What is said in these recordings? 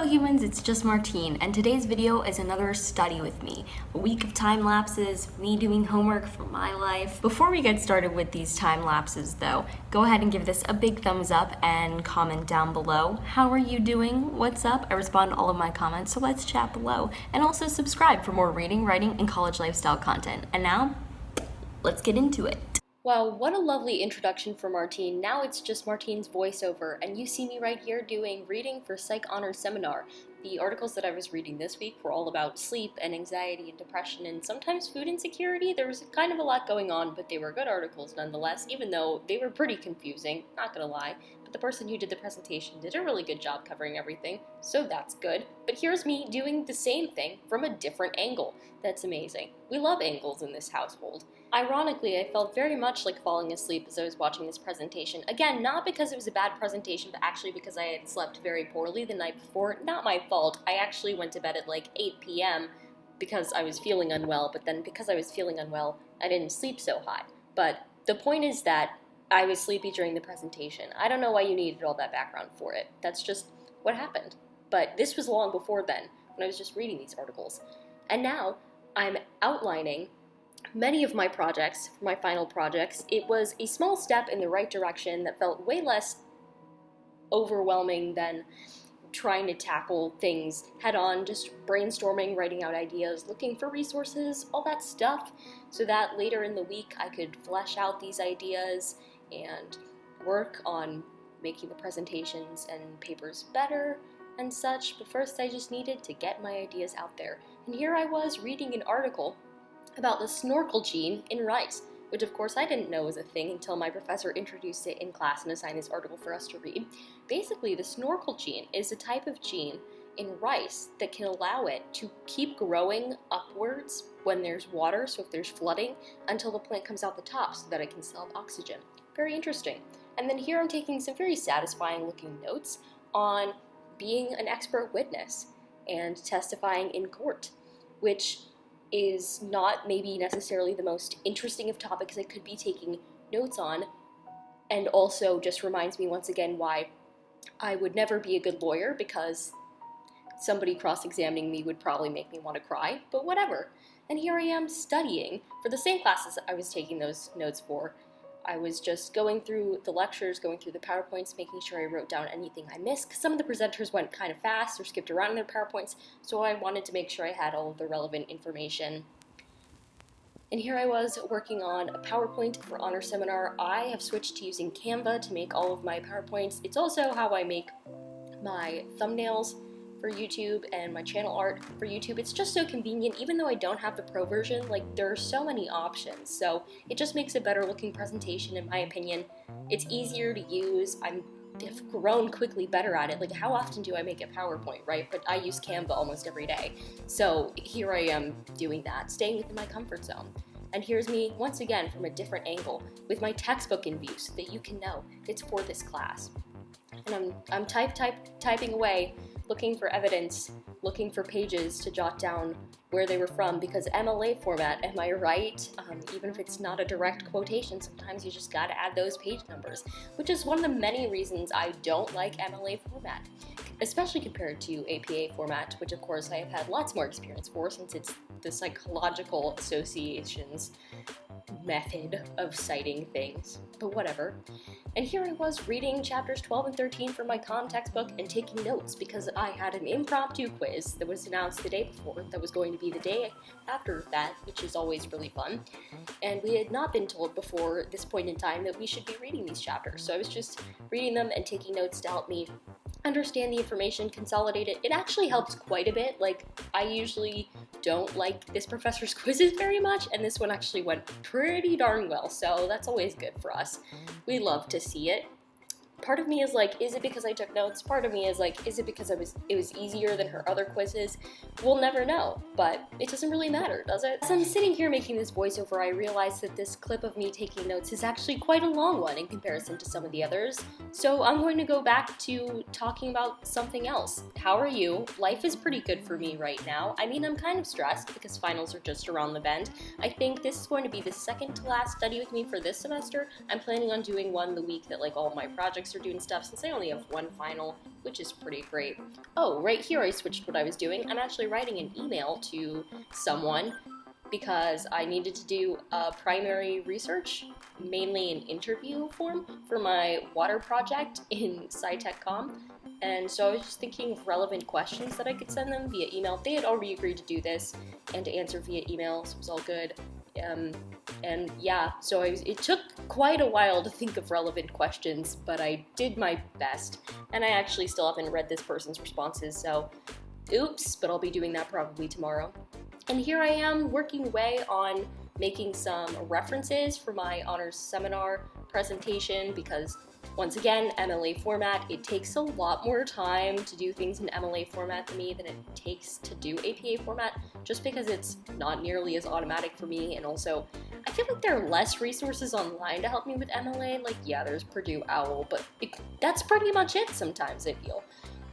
humans, it's just Martine, and today's video is another study with me. A week of time lapses, me doing homework for my life. Before we get started with these time lapses though, go ahead and give this a big thumbs up and comment down below. How are you doing? What's up? I respond to all of my comments, so let's chat below. And also subscribe for more reading, writing, and college lifestyle content. And now, let's get into it. Wow, what a lovely introduction for Martine. Now it's just Martine's voiceover, and you see me right here doing reading for Psych Honors Seminar. The articles that I was reading this week were all about sleep and anxiety and depression and sometimes food insecurity. There was kind of a lot going on, but they were good articles nonetheless, even though they were pretty confusing, not gonna lie. But the person who did the presentation did a really good job covering everything, so that's good. But here's me doing the same thing from a different angle. That's amazing. We love angles in this household. Ironically, I felt very much like falling asleep as I was watching this presentation. Again, not because it was a bad presentation, but actually because I had slept very poorly the night before. Not my fault. I actually went to bed at like 8 p.m. because I was feeling unwell, but then because I was feeling unwell, I didn't sleep so high. But the point is that I was sleepy during the presentation. I don't know why you needed all that background for it. That's just what happened. But this was long before then, when I was just reading these articles. And now I'm outlining many of my projects, for my final projects. It was a small step in the right direction that felt way less overwhelming than trying to tackle things head-on, just brainstorming, writing out ideas, looking for resources, all that stuff, so that later in the week I could flesh out these ideas and work on making the presentations and papers better and such. But first I just needed to get my ideas out there. And here I was reading an article about the snorkel gene in rice, which of course I didn't know was a thing until my professor introduced it in class and assigned this article for us to read. Basically, the snorkel gene is a type of gene in rice that can allow it to keep growing upwards when there's water, so if there's flooding, until the plant comes out the top so that it can still have oxygen. Very interesting. And then here I'm taking some very satisfying looking notes on being an expert witness and testifying in court, which is not maybe necessarily the most interesting of topics I could be taking notes on, and also just reminds me once again why I would never be a good lawyer, because somebody cross-examining me would probably make me want to cry, but whatever. And here I am studying for the same classes I was taking those notes for. I was just going through the lectures, going through the PowerPoints, making sure I wrote down anything I missed, because some of the presenters went kind of fast or skipped around in their PowerPoints, so I wanted to make sure I had all of the relevant information. And here I was working on a PowerPoint for Honor Seminar. I have switched to using Canva to make all of my PowerPoints. It's also how I make my thumbnails for YouTube and my channel art for YouTube. It's just so convenient. Even though I don't have the pro version, like, there are so many options, so it just makes a better looking presentation in my opinion. It's easier to use. I've grown quickly better at it. Like, how often do I make a PowerPoint, right? But I use Canva almost every day. So here I am doing that, staying within my comfort zone. And here's me once again from a different angle with my textbook in view so that you can know it's for this class. And I'm typing away, looking for evidence, looking for pages to jot down where they were from, because MLA format, am I right? Even if it's not a direct quotation, sometimes you just gotta add those page numbers, which is one of the many reasons I don't like MLA format, especially compared to APA format, which of course I have had lots more experience for, since it's the Psychological Association's method of citing things, but whatever. And here I was reading chapters 12 and 13 from my comm textbook and taking notes, because I had an impromptu quiz that was announced the day before that was going to be the day after that, which is always really fun. And we had not been told before this point in time that we should be reading these chapters, so I was just reading them and taking notes to help me understand the information, consolidate it. It actually helps quite a bit. Like, I usually don't like this professor's quizzes very much, and this one actually went pretty darn well, so that's always good for us. We love to see it. Part of me is like, is it because I took notes? Part of me is like, is it because it was easier than her other quizzes? We'll never know, but it doesn't really matter, does it? As I'm sitting here making this voiceover, I realized that this clip of me taking notes is actually quite a long one in comparison to some of the others, so I'm going to go back to talking about something else. How are you? Life is pretty good for me right now. I mean, I'm kind of stressed because finals are just around the bend. I think this is going to be the second to last study with me for this semester. I'm planning on doing one the week that like all my projects like start doing stuff since I only have one final, which is pretty great. Oh, right here I switched what I was doing. I'm actually writing an email to someone because I needed to do a primary research, mainly an interview form for my water project in SciTechCom. And so I was just thinking of relevant questions that I could send them via email. They had already agreed to do this and to answer via email, so it was all good. And yeah, so it took quite a while to think of relevant questions, but I did my best. And I actually still haven't read this person's responses, so oops, but I'll be doing that probably tomorrow. And here I am working away on making some references for my honors seminar presentation because, once again, MLA format, it takes a lot more time to do things in MLA format than it takes to do APA format, just because it's not nearly as automatic for me, and also I feel like there are less resources online to help me with MLA. Like, yeah, there's Purdue OWL, but that's pretty much it sometimes, I feel.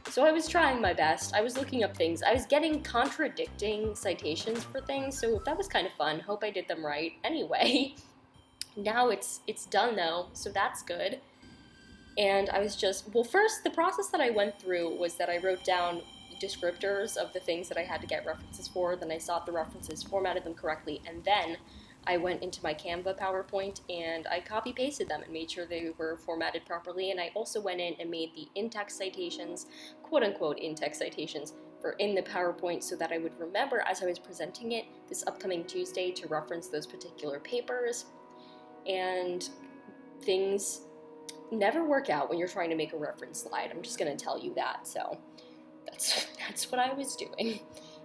So I was trying my best. I was looking up things. I was getting contradicting citations for things, so that was kind of fun. Hope I did them right. Anyway, now it's done though, so that's good. And I was just, well, first, the process that I went through was that I wrote down descriptors of the things that I had to get references for, then I sought the references, formatted them correctly, and then I went into my Canva PowerPoint and I copy-pasted them and made sure they were formatted properly, and I also went in and made the in-text citations, quote-unquote in-text citations, in the PowerPoint so that I would remember as I was presenting it this upcoming Tuesday to reference those particular papers. And things never work out when you're trying to make a reference slide. I'm just going to tell you that, so that's what I was doing.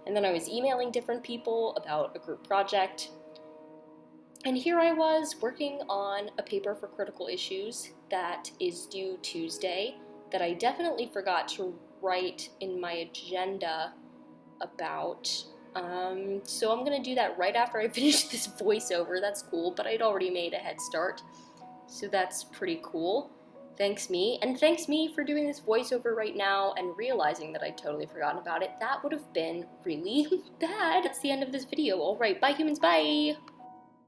And then I was emailing different people about a group project. And here I was working on a paper for critical issues that is due Tuesday that I definitely forgot to write in my agenda about. So I'm going to do that right after I finish this voiceover. That's cool, but I'd already made a head start. So that's pretty cool. Thanks me for doing this voiceover right now and realizing that I'd totally forgotten about it. That would have been really bad. That's the end of this video. Alright, bye humans, bye!